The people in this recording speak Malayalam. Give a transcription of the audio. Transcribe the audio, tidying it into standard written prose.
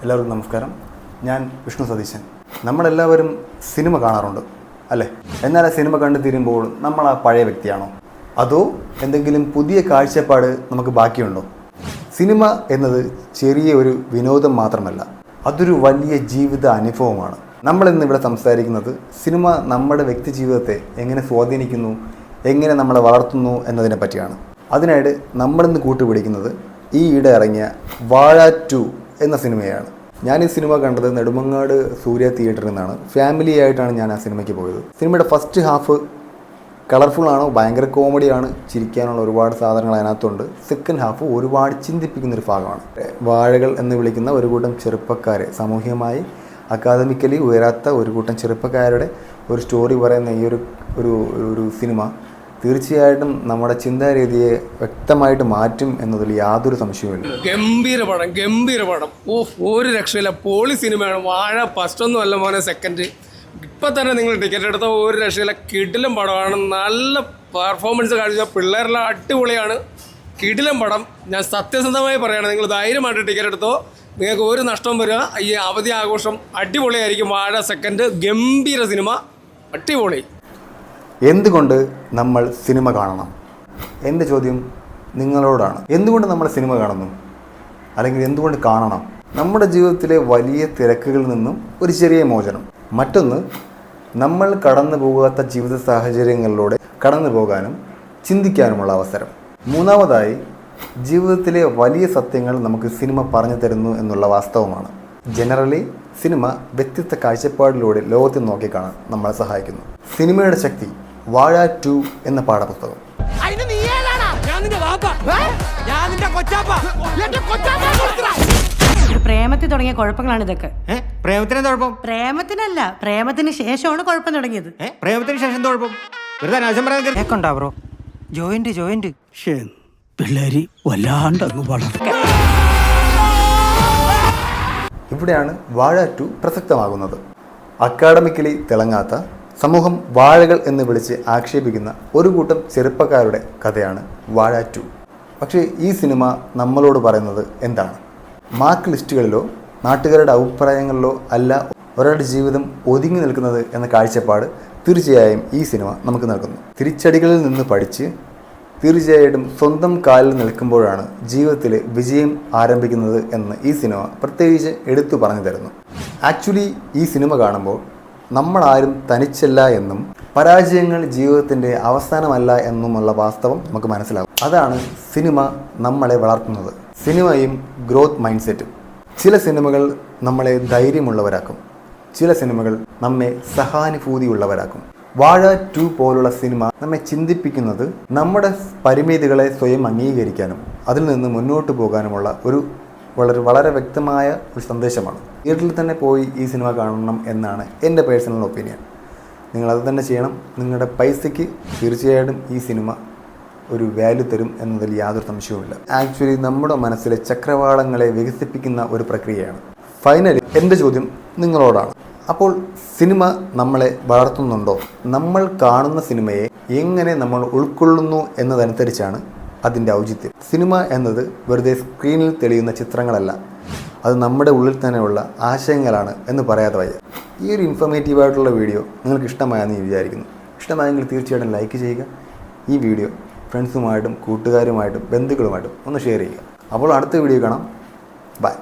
എല്ലാവർക്കും നമസ്കാരം. ഞാൻ വിഷ്ണു സതീശൻ. നമ്മളെല്ലാവരും സിനിമ കാണാറുണ്ട് അല്ലേ? എന്നാൽ ആ സിനിമ കണ്ടു തീരുമ്പോൾ നമ്മൾ ആ പഴയ വ്യക്തിയാണോ, അതോ എന്തെങ്കിലും പുതിയ കാഴ്ചപ്പാട് നമുക്ക് ബാക്കിയുണ്ടോ? സിനിമ എന്നത് ചെറിയ ഒരു വിനോദം മാത്രമല്ല, അതൊരു വലിയ ജീവിത അനുഭവമാണ്. നമ്മളിന്ന് ഇവിടെ സംസാരിക്കുന്നത് സിനിമ നമ്മുടെ വ്യക്തി ജീവിതത്തെ എങ്ങനെ സ്വാധീനിക്കുന്നു, എങ്ങനെ നമ്മളെ വളർത്തുന്നു എന്നതിനെ പറ്റിയാണ്. അതിനായിട്ട് നമ്മളിന്ന് കൂട്ടുപിടിക്കുന്നത് ഈയിടെ ഇറങ്ങിയ വാഴ 2 എന്ന സിനിമയാണ്. ഞാൻ ഈ സിനിമ കണ്ടത് നെടുമങ്ങാട് സൂര്യ തിയേറ്ററിൽ നിന്നാണ്. ഫാമിലി ആയിട്ടാണ് ഞാൻ ആ സിനിമയ്ക്ക് പോയത്. സിനിമയുടെ ഫസ്റ്റ് ഹാഫ് കളർഫുള്ളാണ്, ഭയങ്കര കോമഡിയാണ്, ചിരിക്കാനുള്ള ഒരുപാട് സാധനങ്ങൾ അതിനകത്തുണ്ട്. സെക്കൻഡ് ഹാഫ് ഒരുപാട് ചിന്തിപ്പിക്കുന്നൊരു ഭാഗമാണ്. വാഴകൾ എന്ന് വിളിക്കുന്ന ഒരു കൂട്ടം ചെറുപ്പക്കാരെ, സാമൂഹികമായി അക്കാദമിക്കലി ഉയരാത്ത ഒരു കൂട്ടം ചെറുപ്പക്കാരുടെ ഒരു സ്റ്റോറി പറയുന്ന ഈ ഒരു സിനിമ തീർച്ചയായിട്ടും നമ്മുടെ ചിന്താരീതിയെ വ്യക്തമായിട്ട് മാറ്റും എന്നതിൽ യാതൊരു സംശയവുമില്ല. ഗംഭീര പടം. ഒരു രക്ഷയില്ല, പൊളി സിനിമയാണ്. വാഴ ഫസ്റ്റ് ഒന്നും അല്ല മോനെ, സെക്കൻഡ്. ഇപ്പം തന്നെ നിങ്ങൾ ടിക്കറ്റ് എടുത്ത ഒരു രക്ഷയില്ല, കിടിലം പടമാണ്. നല്ല പെർഫോമൻസ് കാണിച്ച പിള്ളേരെല്ലാം അടിപൊളിയാണ്. കിടിലം പടം. ഞാൻ സത്യസന്ധമായി പറയുകയാണ്, നിങ്ങൾ ധൈര്യമായിട്ട് ടിക്കറ്റ് എടുത്തോ, നിങ്ങൾക്ക് ഒരു നഷ്ടം വരിക. ഈ അവധി ആഘോഷം അടിപൊളിയായിരിക്കും. വാഴ സെക്കൻഡ് ഗംഭീര സിനിമ, അടിപൊളി. എന്തുകൊണ്ട് നമ്മൾ സിനിമ കാണണം? എൻ്റെ ചോദ്യം നിങ്ങളോടാണ്. എന്തുകൊണ്ട് നമ്മൾ സിനിമ കാണുന്നു, അല്ലെങ്കിൽ എന്തുകൊണ്ട് കാണണം? നമ്മുടെ ജീവിതത്തിലെ വലിയ തിരക്കുകളിൽ നിന്നും ഒരു ചെറിയ മോചനം. മറ്റൊന്ന്, നമ്മൾ കടന്നു പോകാത്ത ജീവിത സാഹചര്യങ്ങളിലൂടെ കടന്നു പോകാനും ചിന്തിക്കാനുമുള്ള അവസരം. മൂന്നാമതായി, ജീവിതത്തിലെ വലിയ സത്യങ്ങൾ നമുക്ക് സിനിമ പറഞ്ഞു തരുന്നു എന്നുള്ള വാസ്തവമാണ്. ജനറലി സിനിമ വ്യത്യസ്ത കാഴ്ചപ്പാടിലൂടെ ലോകത്തെ നോക്കിക്കാണാൻ നമ്മളെ സഹായിക്കുന്നു. സിനിമയുടെ ശക്തി വാഴ 2 എന്ന പാഠപുസ്തകം. പ്രേമത്തിൽ തുടങ്ങിയ കുഴപ്പങ്ങളാണ് ഇതൊക്കെ. പ്രേമത്തിന് കുഴപ്പം? പ്രേമത്തിനല്ല, പ്രേമത്തിന് ശേഷമാണ് കുഴപ്പം തുടങ്ങിയത്. പ്രേമത്തിന് ശേഷം കുഴപ്പം? കേക്കണ്ടാ ബ്രോ? ജോയിന്റ് പിള്ളേര് വല്ലാണ്ടങ്ങ് വളർന്നു. ഇവിടെയാണ് വാഴ 2 പ്രസക്തമാകുന്നത്. അക്കാഡമിക്കലി തിളങ്ങാത്ത സമൂഹം വാഴകൾ എന്ന് വിളിച്ച് ആക്ഷേപിക്കുന്ന ഒരു കൂട്ടം ചെറുപ്പക്കാരുടെ കഥയാണ് വാഴ 2. പക്ഷേ ഈ സിനിമ നമ്മളോട് പറയുന്നത് എന്താണ്? മാർക്ക് ലിസ്റ്റുകളിലോ നാട്ടുകാരുടെ അഭിപ്രായങ്ങളിലോ അല്ല ഒരാളുടെ ജീവിതം ഒതുങ്ങി നിൽക്കുന്നത് എന്ന കാഴ്ചപ്പാട് തീർച്ചയായും ഈ സിനിമ നമുക്ക് നൽകുന്നു. തിരിച്ചടികളിൽ നിന്ന് പഠിച്ച് തീർച്ചയായിട്ടും സ്വന്തം കാലിൽ നിൽക്കുമ്പോഴാണ് ജീവിതത്തിൽ വിജയം ആരംഭിക്കുന്നത് എന്ന് ഈ സിനിമ പ്രത്യേകിച്ച് എടുത്തു പറഞ്ഞു തരുന്നു. ആക്ച്വലി ഈ സിനിമ കാണുമ്പോൾ നമ്മളാരും തനിച്ചല്ല എന്നും പരാജയങ്ങൾ ജീവിതത്തിൻ്റെ അവസാനമല്ല എന്നുമുള്ള വാസ്തവം നമുക്ക് മനസ്സിലാകും. അതാണ് സിനിമ നമ്മളെ വളർത്തുന്നത്. സിനിമയും ഗ്രോത്ത് മൈൻഡ് സെറ്റും. ചില സിനിമകൾ നമ്മളെ ധൈര്യമുള്ളവരാക്കും, ചില സിനിമകൾ നമ്മെ സഹാനുഭൂതിയുള്ളവരാക്കും. വാഴ 2 പോലുള്ള സിനിമ നമ്മെ ചിന്തിപ്പിക്കുന്നത് നമ്മുടെ പരിമിതികളെ സ്വയം അംഗീകരിക്കാനും അതിൽ നിന്ന് മുന്നോട്ട് പോകാനുമുള്ള ഒരു വളരെ വ്യക്തമായ ഒരു സന്ദേശമാണ്. തിയേറ്ററിൽ തന്നെ പോയി ഈ സിനിമ കാണണം എന്നാണ് എൻ്റെ പേഴ്സണൽ ഒപ്പീനിയൻ. നിങ്ങളത് തന്നെ ചെയ്യണം. നിങ്ങളുടെ പൈസയ്ക്ക് തീർച്ചയായിട്ടും ഈ സിനിമ ഒരു വാല്യൂ തരും എന്നതിൽ യാതൊരു സംശയവുമില്ല. ആക്ച്വലി നമ്മുടെ മനസ്സിലെ ചക്രവാളങ്ങളെ വികസിപ്പിക്കുന്ന ഒരു പ്രക്രിയയാണ്. ഫൈനലി എൻ്റെ ചോദ്യം നിങ്ങളോടാണ്. അപ്പോൾ സിനിമ നമ്മളെ വളർത്തുന്നുണ്ടോ? നമ്മൾ കാണുന്ന സിനിമയെ എങ്ങനെ നമ്മൾ ഉൾക്കൊള്ളുന്നു എന്നതനുസരിച്ചാണ് അതിൻ്റെ ഔചിത്യം. സിനിമ എന്നത് വെറുതെ സ്ക്രീനിൽ തെളിയുന്ന ചിത്രങ്ങളല്ല, അത് നമ്മുടെ ഉള്ളിൽ തന്നെയുള്ള ആശയങ്ങളാണ് എന്ന് പറയാതെ വയ്യ. ഈ ഒരു ഇൻഫോർമേറ്റീവായിട്ടുള്ള വീഡിയോ നിങ്ങൾക്ക് ഇഷ്ടമായെന്ന് ഞാൻ വിചാരിക്കുന്നു. ഇഷ്ടമായെങ്കിൽ തീർച്ചയായിട്ടും ലൈക്ക് ചെയ്യുക. ഈ വീഡിയോ ഫ്രണ്ട്സുമായിട്ടും കൂട്ടുകാരുമായിട്ടും ബന്ധുക്കളുമായിട്ടും ഒന്ന് ഷെയർ ചെയ്യുക. അപ്പോൾ അടുത്ത വീഡിയോ കാണാം. ബൈ.